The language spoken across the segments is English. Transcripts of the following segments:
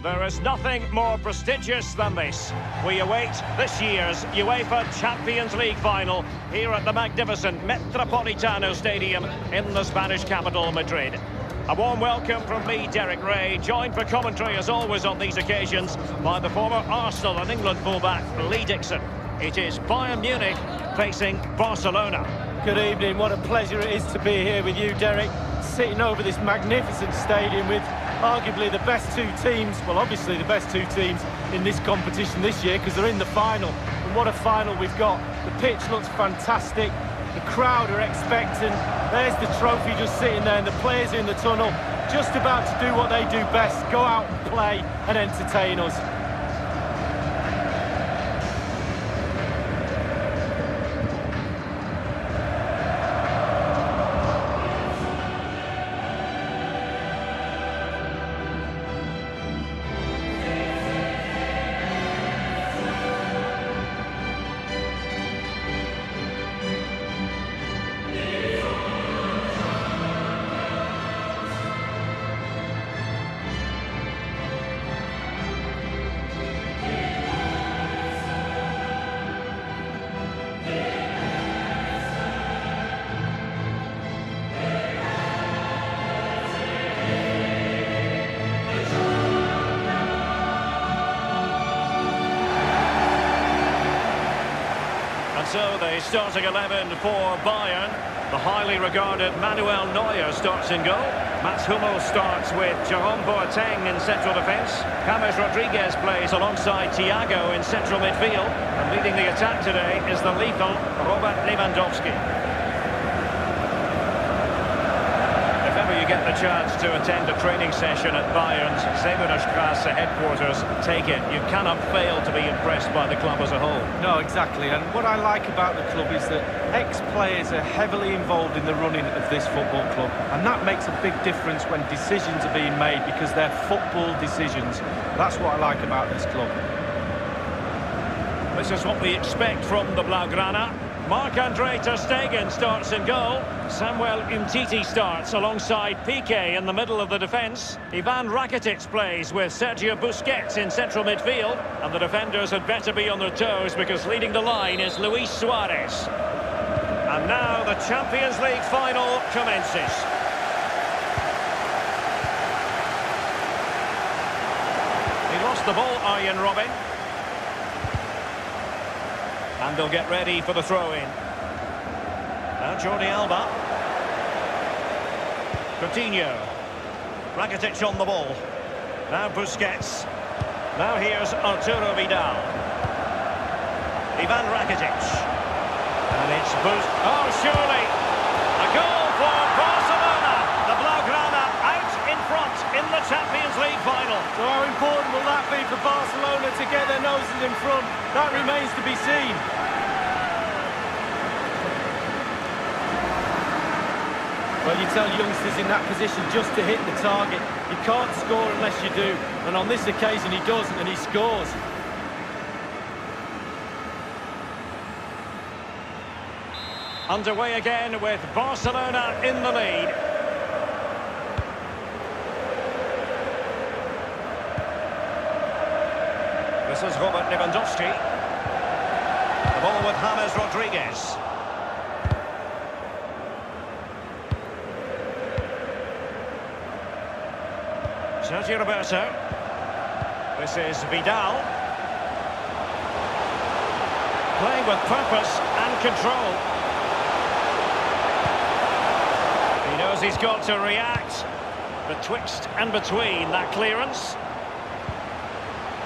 There is nothing more prestigious than this. We await this year's UEFA Champions League final here at the magnificent Metropolitano Stadium in the Spanish capital, Madrid. A warm welcome from me, Derek Ray, joined for commentary as always on these occasions by the former Arsenal and England fullback Lee Dixon. It is Bayern Munich facing Barcelona. Good evening, what a pleasure it is to be here with you, Derek, sitting over this magnificent stadium with arguably the best two teams, well obviously the best two teams in this competition this year because they're in the final. And what a final we've got. The pitch looks fantastic, the crowd are expectant, there's the trophy just sitting there and the players in the tunnel just about to do what they do best, go out and play and entertain us. So the starting 11 for Bayern. The highly regarded Manuel Neuer starts in goal. Mats Hummels starts with Jerome Boateng in central defence. James Rodriguez plays alongside Thiago in central midfield. And leading the attack today is the lethal Robert Lewandowski. If ever you get the chance to attend a training session at Bayern's Sevenerstrasse headquarters, take it. You cannot fail to be impressed by the club as a whole. No, exactly. And what I like about the club is that ex-players are heavily involved in the running of this football club. And that makes a big difference when decisions are being made because they're football decisions. That's what I like about this club. This is what we expect from the Blaugrana. Marc-Andre ter Stegen starts in goal. Samuel Umtiti starts alongside Piqué in the middle of the defence. Ivan Rakitic plays with Sergio Busquets in central midfield. And the defenders had better be on their toes because leading the line is Luis Suarez. And now the Champions League final commences. He lost the ball, Arjen Robben. And they'll get ready for the throw-in. Now Jordi Alba. Coutinho. Rakitic on the ball. Now Busquets. Now here's Arturo Vidal. Ivan Rakitic. And it's oh, surely! A goal for Barcelona! The Blaugrana out in front in the Champions League final. So how important will that be for Barcelona to get their noses in front? That remains to be seen. Well, you tell youngsters in that position just to hit the target. You can't score unless you do. And on this occasion he does, and he scores. Underway again with Barcelona in the lead. This is Robert Lewandowski. The ball with James Rodriguez. Sergio Roberto. This is Vidal. Playing with purpose and control. He knows he's got to react. Betwixt and between that clearance.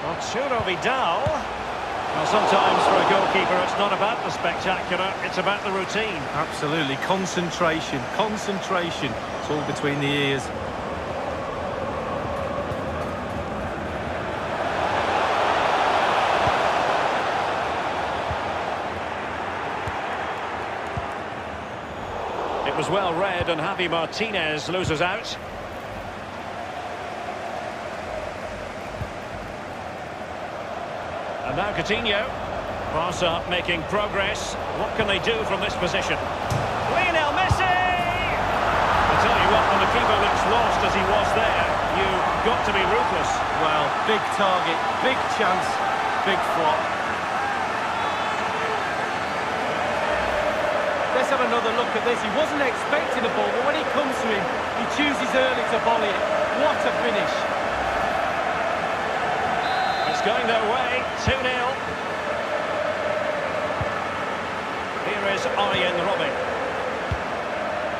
Arturo Vidal. Well, sometimes for a goalkeeper it's not about the spectacular, it's about the routine. Absolutely, concentration, concentration. It's all between the ears. It was well read and Javi Martinez loses out. And now Coutinho. Barca making progress. What can they do from this position? Lionel Messi! I tell you what, when the keeper looks lost as he was there, you got to be ruthless. Well, big target, big chance, big flop. Let's have another look at this. He wasn't expecting the ball, but when he comes to him, he chooses early to volley it. What a finish. It's going their way, 2-0. Here is Arjen Robben.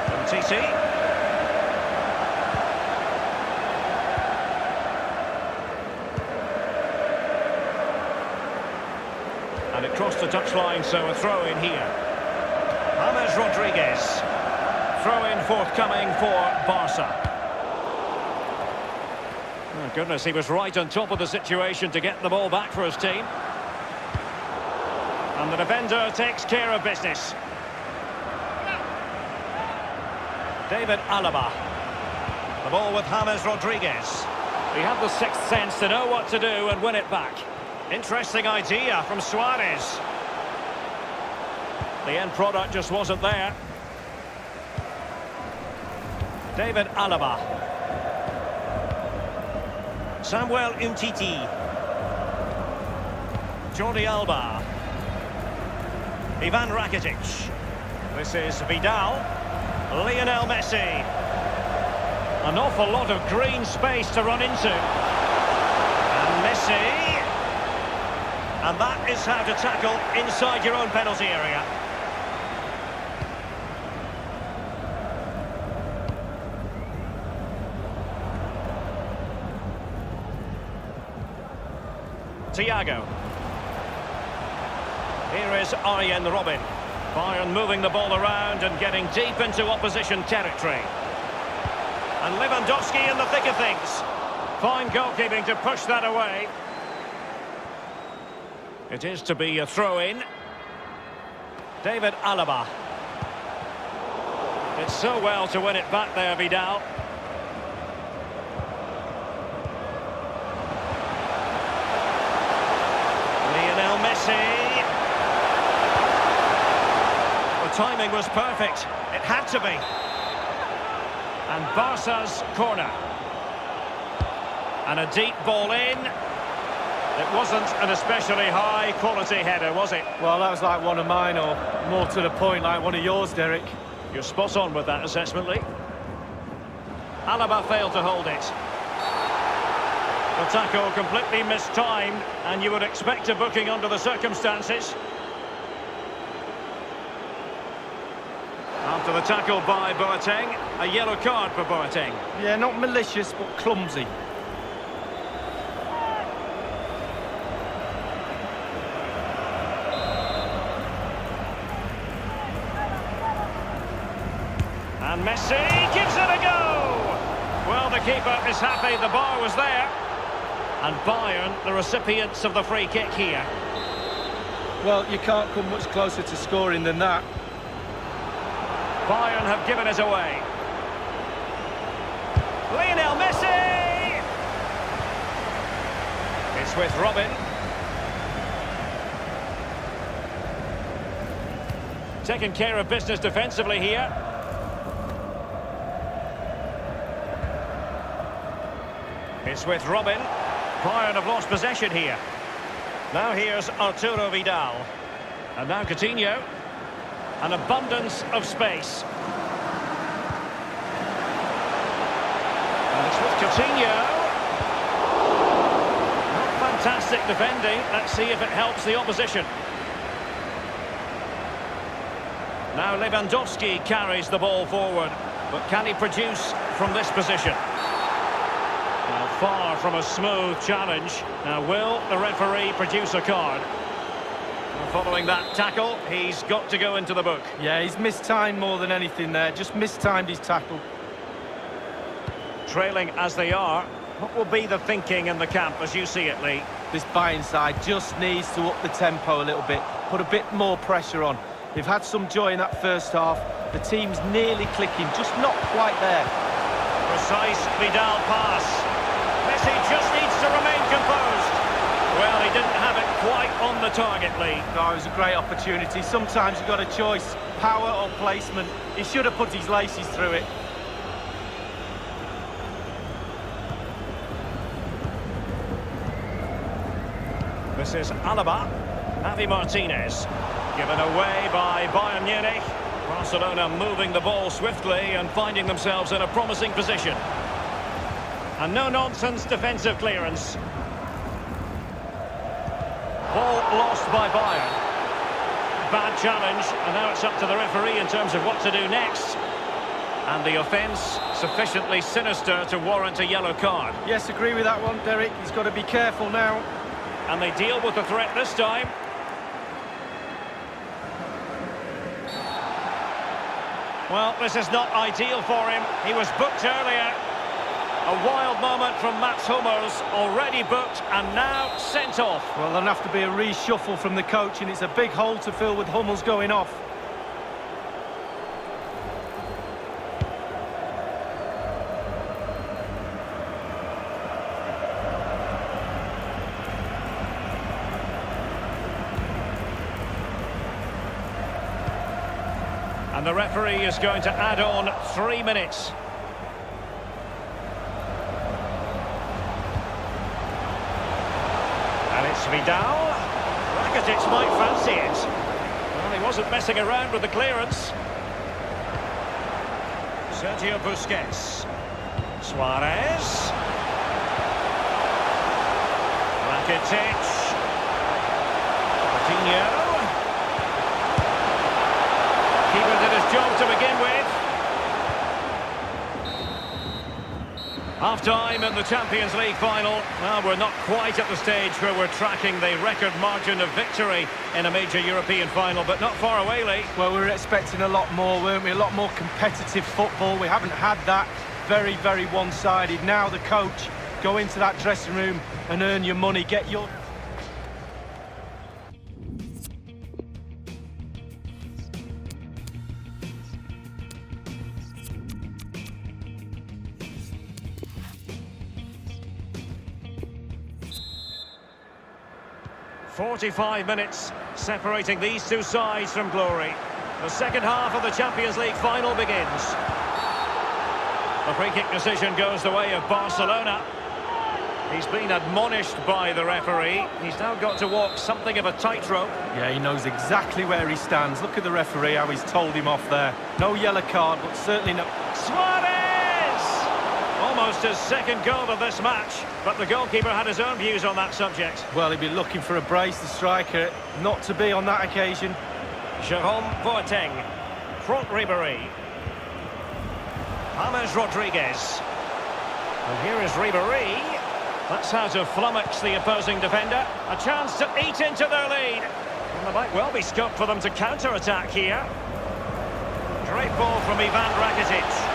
From TT. And it crossed the touchline, so a throw-in here. James Rodriguez. Throw-in forthcoming for Barca. Oh, goodness, he was right on top of the situation to get the ball back for his team. And the defender takes care of business. David Alaba. The ball with James Rodriguez. He had the sixth sense to know what to do and win it back. Interesting idea from Suarez. The end product just wasn't there. David Alaba. Samuel Umtiti. Jordi Alba. Ivan Rakitic. This is Vidal. Lionel Messi. An awful lot of green space to run into. And Messi. And that is how to tackle inside your own penalty area. Thiago. Here is Arjen Robben. Bayern moving the ball around and getting deep into opposition territory. And Lewandowski in the thick of things. Fine goalkeeping to push that away. It is to be a throw-in. David Alaba. It's so well to win it back there, Vidal. Lionel Messi. The timing was perfect. It had to be. And Barca's corner. And a deep ball in. It wasn't an especially high-quality header, was it? Well, that was like one of mine, or more to the point, like one of yours, Derek. You're spot on with that assessment, Lee. Alaba failed to hold it. The tackle completely mistimed, and you would expect a booking under the circumstances. After the tackle by Boateng, a yellow card for Boateng. Yeah, not malicious, but clumsy. And Messi gives it a go! Well, the keeper is happy the bar was there. And Bayern, the recipients of the free kick here. Well, you can't come much closer to scoring than that. Bayern have given it away. Lionel Messi! It's with Robben. Taking care of business defensively here. It's with Robben. Bayern have lost possession here. Now here's Arturo Vidal. And now Coutinho. An abundance of space. And it's with Coutinho. Not fantastic defending. Let's see if it helps the opposition. Now Lewandowski carries the ball forward. But can he produce from this position? Now, far from a smooth challenge. Now, will the referee produce a card? And following that tackle, he's got to go into the book. Yeah, he's mistimed more than anything there. Just mistimed his tackle. Trailing as they are, what will be the thinking in the camp as you see it, Lee? This Bayern side just needs to up the tempo a little bit. Put a bit more pressure on. They've had some joy in that first half. The team's nearly clicking, just not quite there. Precise Vidal pass. Messi just needs to remain composed. Well, he didn't have it quite on the target, Lee. No, it was a great opportunity. Sometimes you've got a choice, power or placement. He should have put his laces through it. This is Alaba. Javi Martinez. Given away by Bayern Munich. Barcelona moving the ball swiftly and finding themselves in a promising position. And no-nonsense defensive clearance. Ball lost by Bayern. Bad challenge, and now it's up to the referee in terms of what to do next. And the offence sufficiently sinister to warrant a yellow card. Yes, agree with that one, Derek. He's got to be careful now. And they deal with the threat this time. Well, this is not ideal for him. He was booked earlier. A wild moment from Mats Hummels, already booked and now sent off. Well, there'll have to be a reshuffle from the coach, and it's a big hole to fill with Hummels going off. And the referee is going to add on 3 minutes. And it's Vidal. Rakitic might fancy it. Well, he wasn't messing around with the clearance. Sergio Busquets. Suarez. Rakitic. Coutinho. Keeper did his job to begin with. Half-time in the Champions League final. Well, we're not quite at the stage where we're tracking the record margin of victory in a major European final, but not far away, Lee. Well, we were expecting a lot more, weren't we? A lot more competitive football. We haven't had that. Very, very one-sided. Now the coach, go into that dressing room and earn your money. Get your... 45 minutes separating these two sides from glory. The second half of the Champions League final begins. The free-kick decision goes the way of Barcelona. He's been admonished by the referee. He's now got to walk something of a tightrope. Yeah, he knows exactly where he stands. Look at the referee, how he's told him off there. No yellow card, but certainly no... Suarez! Almost his second goal of this match, but the goalkeeper had his own views on that subject. Well, he'd be looking for a brace, the striker, not to be on that occasion. Jerome Boateng. Franck Ribéry. James Rodriguez. And here is Ribéry. That's how to flummox the opposing defender. A chance to eat into their lead. And there might well be scope for them to counter-attack here. Great ball from Ivan Rakitic.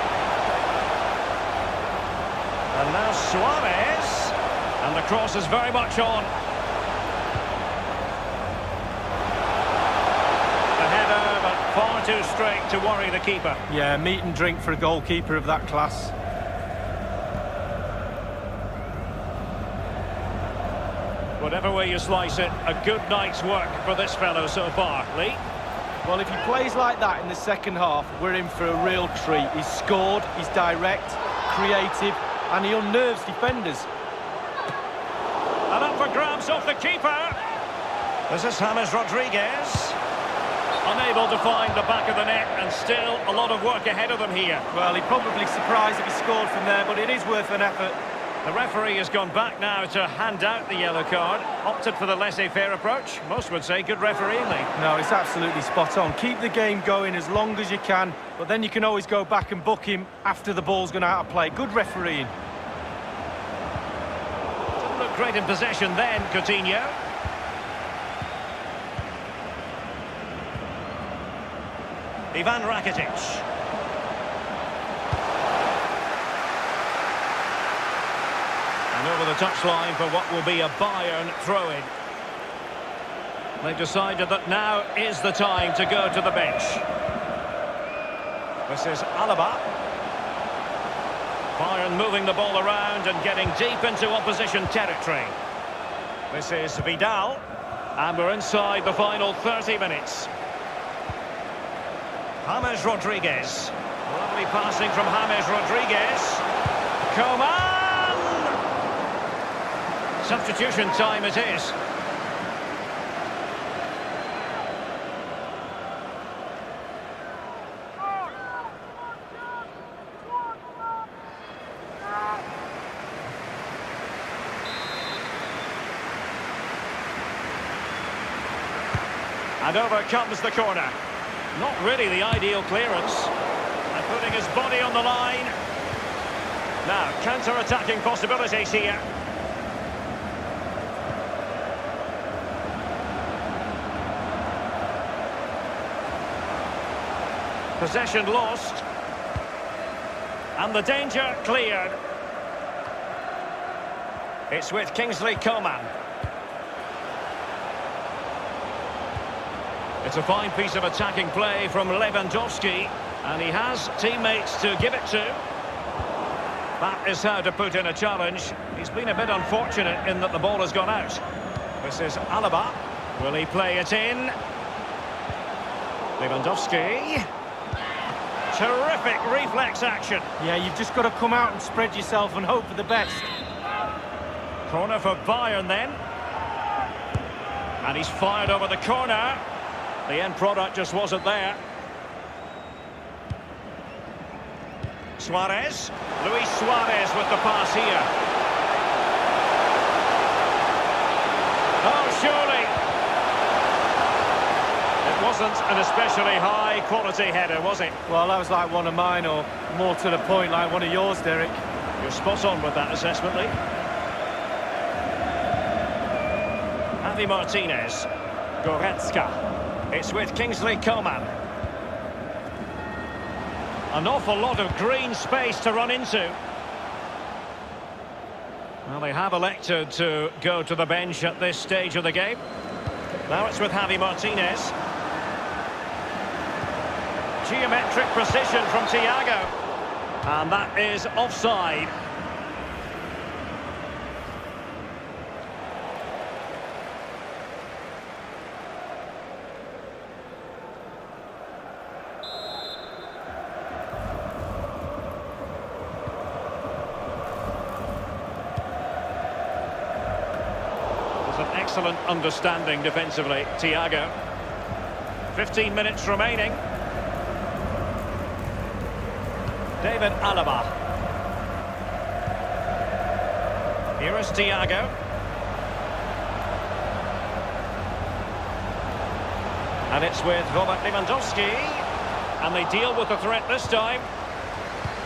And now Suarez. And the cross is very much on. The header, but far too straight to worry the keeper. Yeah, meat and drink for a goalkeeper of that class. Whatever way you slice it, a good night's work for this fellow so far. Lee? Well, if he plays like that in the second half, we're in for a real treat. He's scored, he's direct, creative, and he unnerves defenders. And up for grabs off the keeper. This is James Rodriguez. Unable to find the back of the net, and still a lot of work ahead of them here. Well, he'd probably surprised if he scored from there, but it is worth an effort. The referee has gone back now to hand out the yellow card. Opted for the laissez-faire approach. Most would say good refereeing, Lee. No, it's absolutely spot on. Keep the game going as long as you can, but then you can always go back and book him after the ball's gone out of play. Good refereeing. Didn't look great in possession then, Coutinho. Ivan Rakitic. And over the touchline for what will be a Bayern throw-in. They've decided that now is the time to go to the bench. This is Alaba. Bayern moving the ball around and getting deep into opposition territory. This is Vidal. And we're inside the final 30 minutes. James Rodriguez. Lovely passing from James Rodriguez. Coman! Substitution time it is. And over comes the corner. Not really the ideal clearance. And putting his body on the line. Now, counter-attacking possibilities here. Possession lost. And the danger cleared. It's with Kingsley Coman. It's a fine piece of attacking play from Lewandowski. And he has teammates to give it to. That is how to put in a challenge. He's been a bit unfortunate in that the ball has gone out. This is Alaba. Will he play it in? Lewandowski. Terrific reflex action. Yeah, you've just got to come out and spread yourself and hope for the best. Corner for Bayern then. And he's fired over the corner. The end product just wasn't there. Suarez. Luis Suarez with the pass here. Oh, surely. It wasn't an especially high-quality header, was it? Well, that was like one of mine, or more to the point, like one of yours, Derek. You're spot on with that assessment, Lee. Javi Martinez. Goretzka. It's with Kingsley Coman. An awful lot of green space to run into. Well, they have elected to go to the bench at this stage of the game. Now it's with Javi Martinez. Geometric precision from Thiago. And that is offside. Excellent understanding defensively, Thiago. 15 minutes remaining. David Alaba. Here is Thiago. And it's with Robert Lewandowski. And they deal with the threat this time.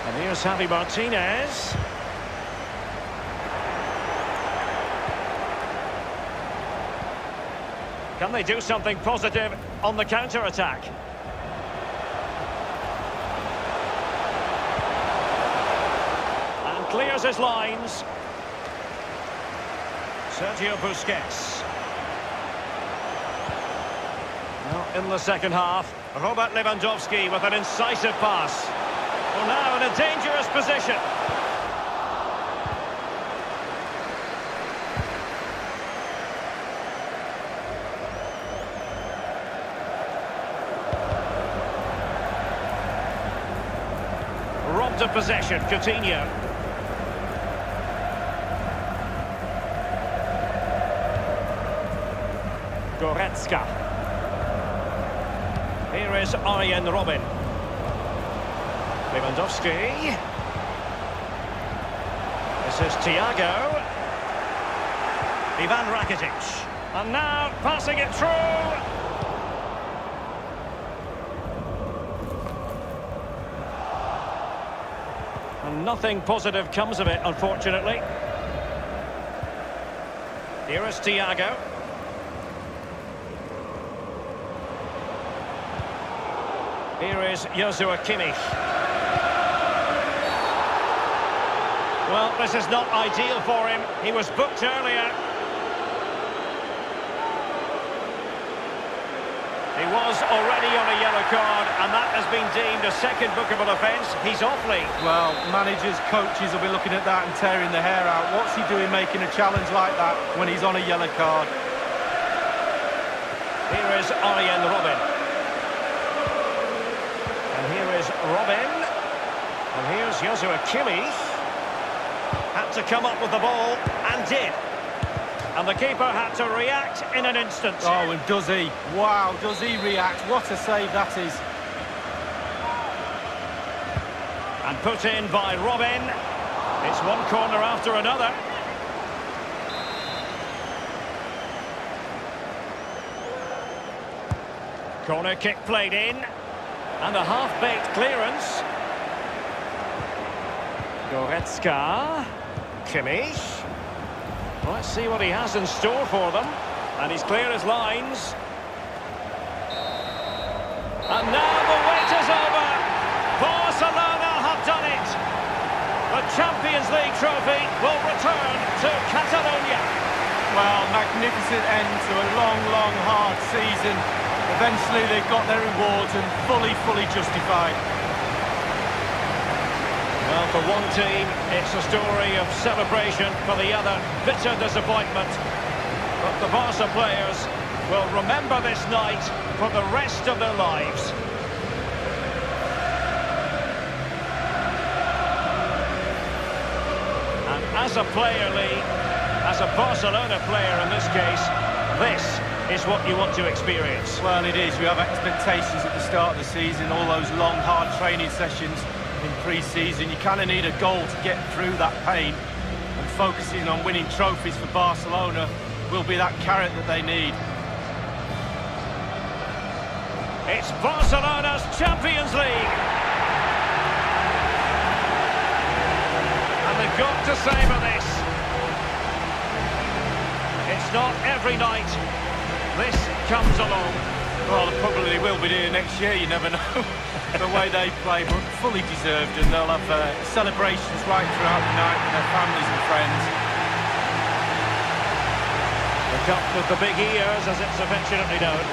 And here's Javi Martinez. Can they do something positive on the counter-attack? And clears his lines. Sergio Busquets. Well, in the second half, Robert Lewandowski with an incisive pass. Well, now in a dangerous position. Robbed of possession, Coutinho. Goretzka. Here is Arjen Robben. Lewandowski. This is Thiago. Ivan Rakitic. And now passing it through. And nothing positive comes of it, unfortunately. Here is Thiago. Here is Joshua Kimmich. Well, this is not ideal for him. He was booked earlier. He was already on a yellow card, and that has been deemed a second bookable offence. He's off, Lee. Well, managers, coaches will be looking at that and tearing the hair out. What's he doing making a challenge like that when he's on a yellow card? Here is Arjen Robben. And here is Robben. And here's Joshua Kimmich. Had to come up with the ball, and did. And the keeper had to react in an instant. Oh, and does he? Wow, does he react? What a save that is. And put in by Robben. It's one corner after another. Corner kick played in. And a half-baked clearance. Goretzka. Kimmich. Let's see what he has in store for them. And he's clear his lines. And now the wait is over. Barcelona have done it. The Champions League trophy will return to Catalonia. Well, magnificent end to a long, long, hard season. Eventually they've got their rewards and fully justified. Well, for one team, it's a story of celebration. For the other, bitter disappointment. But the Barca players will remember this night for the rest of their lives. And as a player, Lee, as a Barcelona player in this case, this is what you want to experience. Well, it is. You have expectations at the start of the season, all those long, hard training sessions in pre-season. You kind of need a goal to get through that pain, and focusing on winning trophies for Barcelona will be that carrot that they need. It's Barcelona's Champions League. And they've got to savour this. It's not every night this comes along. Well, they probably will be here next year, you never know, the way they play, but fully deserved, and they'll have celebrations right throughout the night with their families and friends. The cup with the big ears, as it's affectionately known.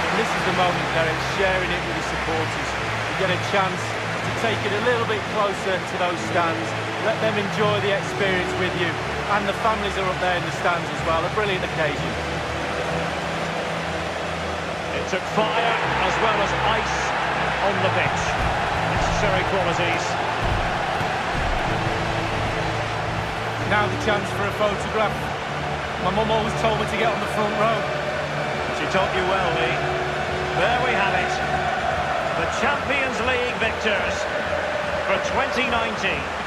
And this is the moment, Derek, sharing it with the supporters. You get a chance to take it a little bit closer to those stands, let them enjoy the experience with you, and the families are up there in the stands as well. A brilliant occasion. It took fire as well as ice on the pitch. Necessary qualities. Now the chance for a photograph. My mum always told me to get on the front row. She taught you well, Lee. There we have it. The Champions League victors for 2019.